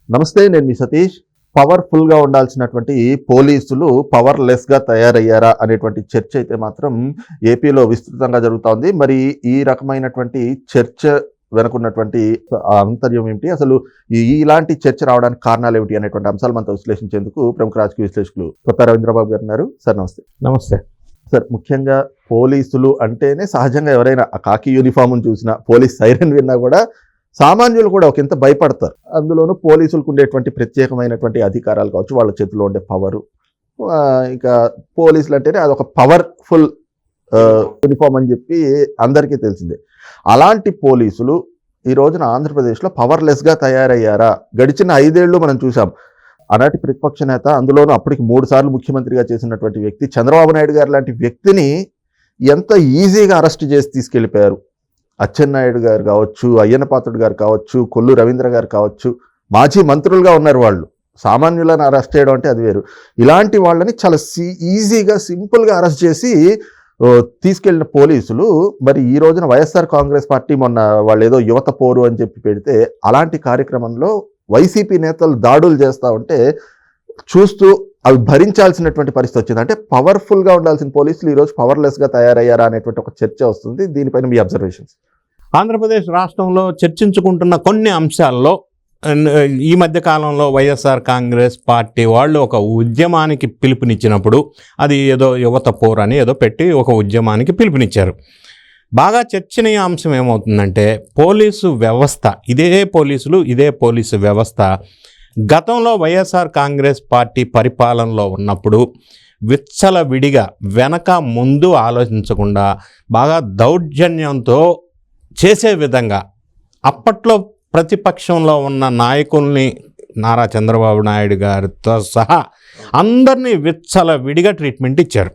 నమస్తే, నేను మీ సతీష్. పవర్ఫుల్గా ఉండాల్సినటువంటి పోలీసులు పవర్లెస్గా తయారయ్యారా అనేటువంటి చర్చ అయితే మాత్రం ఏపీలో విస్తృతంగా జరుగుతోంది. మరి ఈ రకమైనటువంటి చర్చ వెనుకున్నటువంటి ఆంతర్యం ఏమిటి, అసలు ఇలాంటి చర్చ రావడానికి కారణాలు ఏమిటి అనేటువంటి అంశాలు మనతో విశ్లేషించేందుకు ప్రముఖ రాజకీయ విశ్లేషకులు కొత్త రవీంద్రబాబు గారు ఉన్నారు. సార్ నమస్తే. నమస్తే సార్, ముఖ్యంగా పోలీసులు అంటేనే సహజంగా ఎవరైనా ఆ కాకి యూనిఫామ్ను చూసినా, పోలీస్ సైరన్ విన్నా కూడా సామాన్యులు కూడా ఒకంత భయపడతారు. అందులోనూ పోలీసులకు ఉండేటువంటి ప్రత్యేకమైనటువంటి అధికారాలు కావచ్చు, వాళ్ళ చేతిలో ఉండే పవరు, ఇక పోలీసులు అంటేనే అదొక పవర్ఫుల్ యూనిఫామ్ అని చెప్పి అందరికీ తెలిసిందే. అలాంటి పోలీసులు ఈ రోజున ఆంధ్రప్రదేశ్లో పవర్లెస్గా తయారయ్యారా? గడిచిన 5 ఏళ్ళు మనం చూసాం. ఆనాటి ప్రతిపక్ష నేత, అందులోనూ అప్పటికి 3 సార్లు ముఖ్యమంత్రిగా చేసినటువంటి వ్యక్తి చంద్రబాబు నాయుడు గారు లాంటి వ్యక్తిని ఎంత ఈజీగా అరెస్ట్ చేసి తీసుకెళ్ళిపోయారు. అచ్చెన్నాయుడు గారు కావచ్చు, అయ్యన్న పాత్రుడు గారు కావచ్చు, కొల్లు రవీంద్ర గారు కావచ్చు, మాజీ మంత్రులుగా ఉన్నారు వాళ్ళు. సామాన్యులను అరెస్ట్ చేయడం అంటే అది వేరు. ఇలాంటి వాళ్ళని చాలా ఈజీగా సింపుల్గా అరెస్ట్ చేసి తీసుకెళ్లిన పోలీసులు మరి ఈ రోజున వైఎస్ఆర్ కాంగ్రెస్ పార్టీ మొన్న వాళ్ళు ఏదో యువత పోరు అని చెప్పి పెడితే, అలాంటి కార్యక్రమంలో వైసీపీ నేతలు దాడులు చేస్తూ ఉంటే చూస్తూ అవి భరించాల్సినటువంటి పరిస్థితి వచ్చింది. అంటే పవర్ఫుల్గా ఉండాల్సిన పోలీసులు ఈరోజు పవర్లెస్గా తయారయ్యారా అనేటువంటి ఒక చర్చ వస్తుంది. దీనిపైన మీ అబ్జర్వేషన్స్. ఆంధ్రప్రదేశ్ రాష్ట్రంలో చర్చించుకుంటున్న కొన్ని అంశాల్లో ఈ మధ్య కాలంలో వైఎస్ఆర్ కాంగ్రెస్ పార్టీ వాళ్ళు ఒక ఉద్యమానికి పిలుపునిచ్చినప్పుడు, అది ఏదో యువత పోర్ అని ఏదో పెట్టి ఒక ఉద్యమానికి పిలుపునిచ్చారు. బాగా చర్చనీయ అంశం ఏమవుతుందంటే, పోలీసు వ్యవస్థ, ఇదే పోలీసు వ్యవస్థ గతంలో వైఎస్ఆర్ కాంగ్రెస్ పార్టీ పరిపాలనలో ఉన్నప్పుడు విచ్చలవిడిగా వెనక ముందు ఆలోచించకుండా బాగా దౌర్జన్యంతో చేసే విధంగా అప్పట్లో ప్రతిపక్షంలో ఉన్న నాయకుల్ని, నారా చంద్రబాబు నాయుడు గారితో సహా అందరినీ విచ్చలవిడిగా ట్రీట్మెంట్ ఇచ్చారు.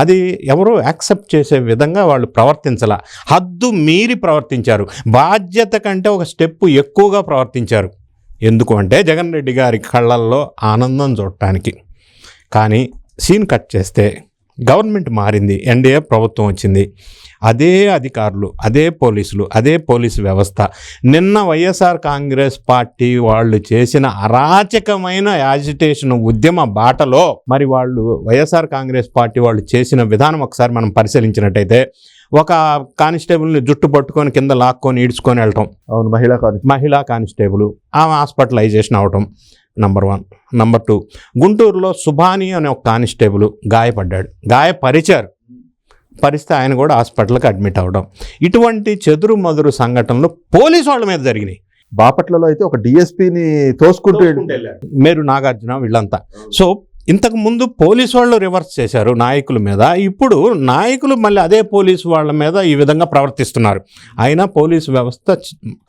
అది ఎవరూ యాక్సెప్ట్ చేసే విధంగా వాళ్ళు ప్రవర్తించాల, హద్దు మీరి ప్రవర్తించారు. బాధ్యత కంటే ఒక స్టెప్పు ఎక్కువగా ప్రవర్తించారు. ఎందుకు అంటే జగన్ రెడ్డి గారి కళ్ళల్లో ఆనందం చూడటానికి. కానీ సీన్ కట్ చేస్తే గవర్నమెంట్ మారింది, ఎన్డీఏ ప్రభుత్వం వచ్చింది. అదే అధికారులు, అదే పోలీసులు, అదే పోలీసు వ్యవస్థ నిన్న వైఎస్ఆర్ కాంగ్రెస్ పార్టీ వాళ్ళు చేసిన అరాచకమైన యాజిటేషన్ ఉద్యమ బాటలో మరి వాళ్ళు వైఎస్ఆర్ కాంగ్రెస్ పార్టీ వాళ్ళు చేసిన విధానం ఒకసారి మనం పరిశీలించినట్టయితే, ఒక కానిస్టేబుల్ని జుట్టు పట్టుకొని కింద లాక్కొని ఈడ్చుకొని వెళ్ళటం. అవును, మహిళా కానిస్టేబుల్ ఆమె హాస్పిటలైజేషన్ అవటం నంబర్ 1. నంబర్ 2, గుంటూరులో సుభాని అనే ఒక కానిస్టేబుల్ పరిస్తే ఆయన కూడా హాస్పిటల్కి అడ్మిట్ అవ్వడం. ఇటువంటి చెదురు మదురు సంఘటనలు పోలీసు వాళ్ళ మీద జరిగినాయి. బాపట్లలో అయితే ఒక డిఎస్పీని తోసుకుంటూ మేరు నాగార్జున వీళ్ళంతా. సో ఇంతకు ముందు పోలీసు వాళ్ళు రివర్స్ చేశారు నాయకుల మీద, ఇప్పుడు నాయకులు మళ్ళీ అదే పోలీసు వాళ్ళ మీద ఈ విధంగా ప్రవర్తిస్తున్నారు. అయినా పోలీసు వ్యవస్థ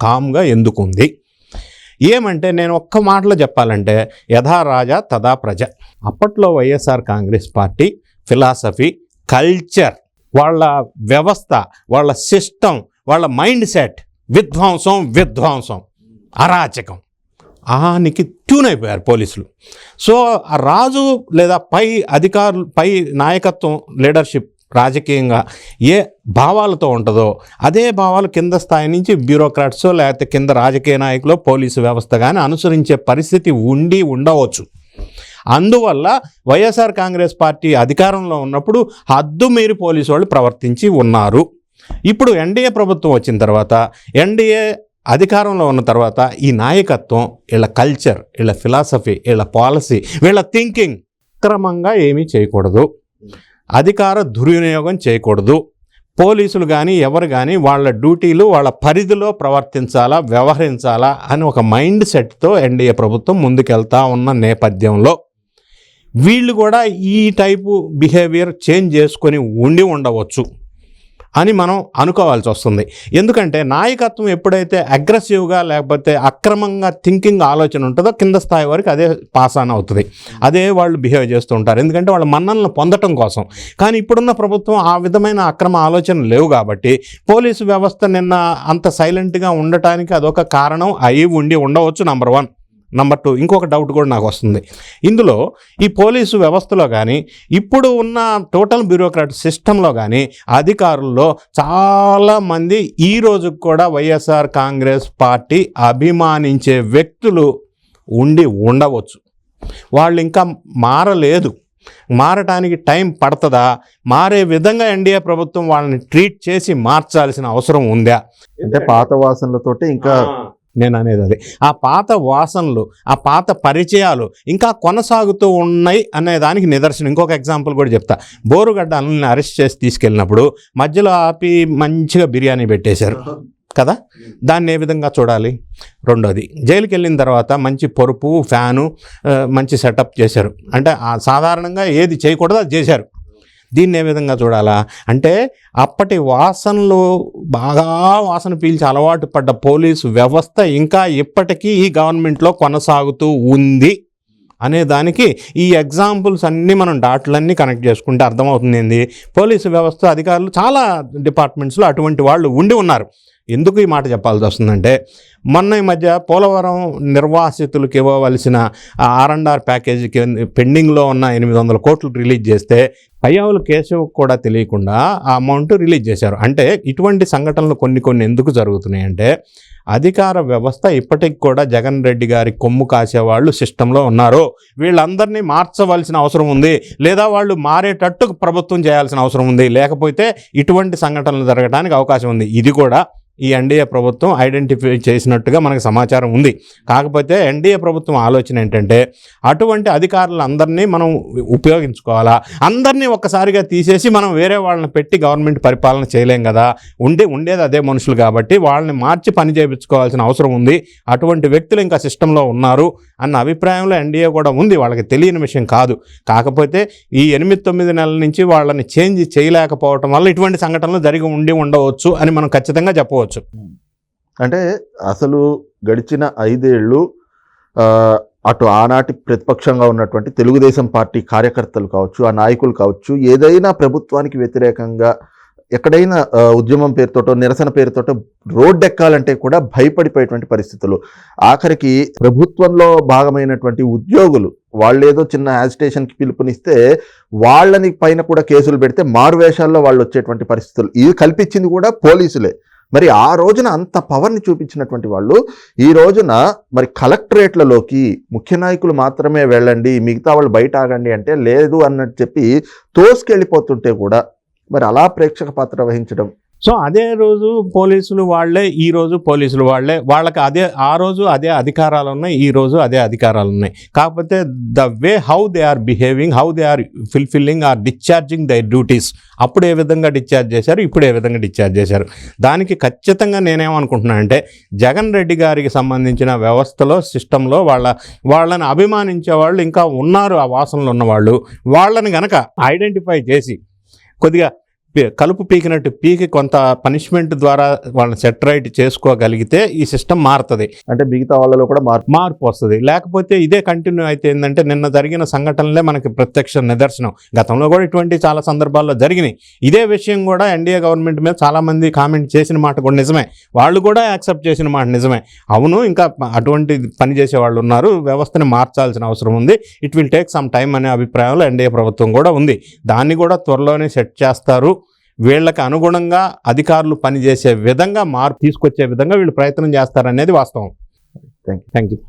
కామ్గా ఎందుకుంది ఏమంటే, నేను ఒక్క మాటలో చెప్పాలంటే, యథా రాజా తదా ప్రజ. అప్పట్లో YSR Congress party philosophy, culture, వాళ్ళ వ్యవస్థ, వాళ్ళ సిస్టమ్, వాళ్ళ మైండ్ సెట్ విధ్వంసం, అరాచకం, ఆనికి ట్యూన్ అయిపోయారు పోలీసులు. సో ఆ రాజు లేదా పై అధికారులు, పై నాయకత్వం, లీడర్షిప్ రాజకీయంగా ఏ భావాలతో ఉంటుందో అదే భావాలు కింద స్థాయి నుంచి బ్యూరోక్రాట్స్ లేకపోతే కింద రాజకీయ నాయకులు, పోలీసు వ్యవస్థ కానీ అనుసరించే పరిస్థితి ఉండవచ్చు. అందువల్ల వైఎస్ఆర్ కాంగ్రెస్ పార్టీ అధికారంలో ఉన్నప్పుడు హద్దు మీరి పోలీసు వాళ్ళు ప్రవర్తించి ఉన్నారు. ఇప్పుడు ఎన్డీఏ ప్రభుత్వం వచ్చిన తర్వాత, ఎన్డీఏ అధికారంలో ఉన్న తర్వాత ఈ నాయకత్వం, వీళ్ళ కల్చర్, వీళ్ళ ఫిలాసఫీ, వీళ్ళ పాలసీ, వీళ్ళ థింకింగ్ క్రమంగా ఏమీ చేయకూడదు, అధికార దుర్వినియోగం చేయకూడదు, పోలీసులు కానీ ఎవరు కానీ వాళ్ళ డ్యూటీలు వాళ్ళ పరిధిలో ప్రవర్తించాలా, వ్యవహరించాలా అని ఒక మైండ్ సెట్తో ఎన్డీఏ ప్రభుత్వం ముందుకెళ్తా ఉన్న నేపథ్యంలో వీళ్ళు కూడా ఈ టైపు బిహేవియర్ చేంజ్ చేసుకొని ఉండవచ్చు అని మనం అనుకోవాల్సి వస్తుంది. ఎందుకంటే నాయకత్వం ఎప్పుడైతే అగ్రెసివ్గా లేకపోతే అక్రమంగా థింకింగ్ ఆలోచన ఉంటుందో కింద స్థాయి వరకు అదే పాస్ ఆన్ అవుతుంది, అదే వాళ్ళు బిహేవ్ చేస్తూ ఉంటారు. ఎందుకంటే వాళ్ళ మన్నలను పొందటం కోసం. కానీ ఇప్పుడున్న ప్రభుత్వం ఆ విధమైన అక్రమ ఆలోచనలు లేవు కాబట్టి పోలీసు వ్యవస్థ నిన్న అంత సైలెంట్గా ఉండటానికి అదొక కారణం అయి ఉండవచ్చు. నంబర్ 1. నంబర్ 2, ఇంకొక డౌట్ కూడా నాకు వస్తుంది. ఇందులో ఈ పోలీసు వ్యవస్థలో కానీ, ఇప్పుడు ఉన్న టోటల్ బ్యూరోక్రాట్ సిస్టంలో కానీ, అధికారుల్లో చాలామంది ఈ రోజుకు కూడా వైఎస్ఆర్ కాంగ్రెస్ పార్టీ అభిమానించే వ్యక్తులు ఉండవచ్చు. వాళ్ళు ఇంకా మారలేదు. మారటానికి టైం పడుతుందా? మారే విధంగా ఎన్డీఏ ప్రభుత్వం వాళ్ళని ట్రీట్ చేసి మార్చాల్సిన అవసరం ఉందా? అంటే పాత వాసనలతోటి ఇంకా నేను అనేది అది. ఆ పాత వాసనలు, ఆ పాత పరిచయాలు ఇంకా కొనసాగుతూ ఉన్నాయి అనే దానికి నిదర్శనం. ఇంకొక ఎగ్జాంపుల్ కూడా చెప్తా. బోరుగడ్డ అనిల్ని అరెస్ట్ చేసి తీసుకెళ్ళినప్పుడు మధ్యలో ఆపి మంచిగా బిర్యానీ పెట్టేశారు కదా, దాన్ని ఏ విధంగా చూడాలి? రెండోది, జైలుకి వెళ్ళిన తర్వాత మంచి పొరుపు, ఫ్యాను, మంచి సెటప్ చేశారు. అంటే సాధారణంగా ఏది చేయకూడదో అది చేశారు. దీన్ని ఏ విధంగా చూడాలా? అంటే అప్పటి వాసనలు బాగా వాసన పీల్చి అలవాటు పడ్డ పోలీసు వ్యవస్థ ఇంకా ఇప్పటికీ ఈ గవర్నమెంట్లో కొనసాగుతూ ఉంది అనే దానికి ఈ ఎగ్జాంపుల్స్ అన్నీ మనం డాట్లన్నీ కనెక్ట్ చేసుకుంటే అర్థమవుతుంది. ఏంది, పోలీసు వ్యవస్థ అధికారులు చాలా డిపార్ట్మెంట్స్లో అటువంటి వాళ్ళు ఉండి ఉన్నారు. ఎందుకు ఈ మాట చెప్పాల్సి వస్తుందంటే, మొన్న ఈ మధ్య పోలవరం నిర్వాసితులకు ఇవ్వవలసిన R&R ప్యాకేజీకి పెండింగ్లో ఉన్న 800 కోట్లు రిలీజ్ చేస్తే పయ్యావుల కేశవ్ కూడా తెలియకుండా ఆ అమౌంట్ రిలీజ్ చేశారు. అంటే ఇటువంటి సంఘటనలు కొన్ని ఎందుకు జరుగుతున్నాయంటే, అధికార వ్యవస్థ ఇప్పటికి కూడా జగన్ రెడ్డి గారి కొమ్ము కాసేవాళ్ళు సిస్టంలో ఉన్నారు. వీళ్ళందరినీ మార్చవలసిన అవసరం ఉంది, లేదా వాళ్ళు మారేటట్టు ప్రభుత్వం చేయాల్సిన అవసరం ఉంది. లేకపోతే ఇటువంటి సంఘటనలు జరగడానికి అవకాశం ఉంది. ఇది కూడా ఈ ఎన్డీఏ ప్రభుత్వం ఐడెంటిఫై చేసినట్టుగా మనకు సమాచారం ఉంది. కాకపోతే ఎన్డీఏ ప్రభుత్వం ఆలోచన ఏంటంటే, అటువంటి అధికారులందరినీ మనం ఉపయోగించుకోవాలా, అందరినీ ఒక్కసారిగా తీసేసి మనం వేరే వాళ్ళని పెట్టి గవర్నమెంట్ పరిపాలన చేయలేం కదా, ఉండేది అదే మనుషులు కాబట్టి వాళ్ళని మార్చి పని చేయించుకోవాల్సిన అవసరం ఉంది. అటువంటి వ్యక్తులు ఇంకా సిస్టంలో ఉన్నారు అన్న అభిప్రాయంలో ఎన్డీఏ కూడా ఉంది. వాళ్ళకి తెలియని విషయం కాదు. కాకపోతే ఈ 8-9 నెలల నుంచి వాళ్ళని చేంజ్ చేయలేకపోవటం వల్ల ఇటువంటి సంఘటనలు జరిగి ఉండవచ్చు అని మనం ఖచ్చితంగా చెప్పవచ్చు. అంటే అసలు గడిచిన 5 ఏళ్ళు అటు ఆనాటి ప్రతిపక్షంగా ఉన్నటువంటి తెలుగుదేశం పార్టీ కార్యకర్తలు కావచ్చు, ఆ నాయకులు కావచ్చు, ఏదైనా ప్రభుత్వానికి వ్యతిరేకంగా ఎక్కడైనా ఉద్యమం పేరుతోటో నిరసన పేరుతోటో రోడ్డు ఎక్కాలంటే కూడా భయపడిపోయేటువంటి పరిస్థితులు. ఆఖరికి ప్రభుత్వంలో భాగమైనటువంటి ఉద్యోగులు వాళ్ళేదో చిన్న యాజిటేషన్కి పిలుపునిస్తే వాళ్ళని పైన కూడా కేసులు పెడితే మారువేషాల్లో వాళ్ళు వచ్చేటువంటి పరిస్థితులు ఇది కల్పించింది కూడా పోలీసులే. మరి ఆ రోజున అంత పవర్ని చూపించినటువంటి వాళ్ళు ఈ రోజున మరి కలెక్టరేట్లలోకి ముఖ్య నాయకులు మాత్రమే వెళ్ళండి, మిగతా వాళ్ళు బయట ఆగండి అంటే లేదు అన్నట్టు చెప్పి తోసుకెళ్ళిపోతుంటే కూడా మరి అలా ప్రేక్షక పాత్ర వహించడం. సో అదే రోజు పోలీసులు వాళ్ళే, ఈ రోజు పోలీసులు వాళ్ళే, వాళ్ళకి ఆ రోజు అదే అధికారాలు ఉన్నాయి, ఈ రోజు అదే అధికారాలు ఉన్నాయి. కాకపోతే the way how they are behaving, how they are fulfilling or discharging their duties, అప్పుడు ఏ విధంగా డిశ్చార్జ్ చేశారు, ఇప్పుడు ఏ విధంగా డిశ్చార్జ్ చేశారు. దానికి ఖచ్చితంగా నేనేమనుకుంటున్నానంటే, జగన్ రెడ్డి గారికి సంబంధించిన వ్యవస్థలో, సిస్టంలో వాళ్ళని అభిమానించే వాళ్ళు ఇంకా ఉన్నారు. ఆ వాసనలు ఉన్నవాళ్ళు వాళ్ళని గనక ఐడెంటిఫై చేసి కొద్దిగా కలుపు పీకినట్టు పీకి కొంత పనిష్మెంట్ ద్వారా వాళ్ళని సెటరైట్ చేసుకోగలిగితే ఈ సిస్టమ్ మారుతుంది. అంటే మిగతా వాళ్ళలో కూడా మార్పు వస్తుంది. లేకపోతే ఇదే కంటిన్యూ అయితే ఏంటంటే, నిన్న జరిగిన సంఘటనలే మనకి ప్రత్యక్ష నిదర్శనం. గతంలో కూడా ఇటువంటి చాలా సందర్భాల్లో జరిగినాయి. ఇదే విషయం కూడా ఎన్డీఏ గవర్నమెంట్ మీద చాలామంది కామెంట్ చేసిన మాట కూడా నిజమే, వాళ్ళు కూడా యాక్సెప్ట్ చేసిన మాట నిజమే. అవును, ఇంకా అటువంటి పని చేసే వాళ్ళు ఉన్నారు, వ్యవస్థని మార్చాల్సిన అవసరం ఉంది, it will take some time అనే అభిప్రాయంలో ఎన్డీఏ ప్రభుత్వం కూడా ఉంది. దాన్ని కూడా త్వరలోనే సెట్ చేస్తారు. వీళ్ళకి అనుగుణంగా అధికారులు పనిచేసే విధంగా మార్పు తీసుకొచ్చే విధంగా వీళ్ళు ప్రయత్నం చేస్తారనేది వాస్తవం. Thank you.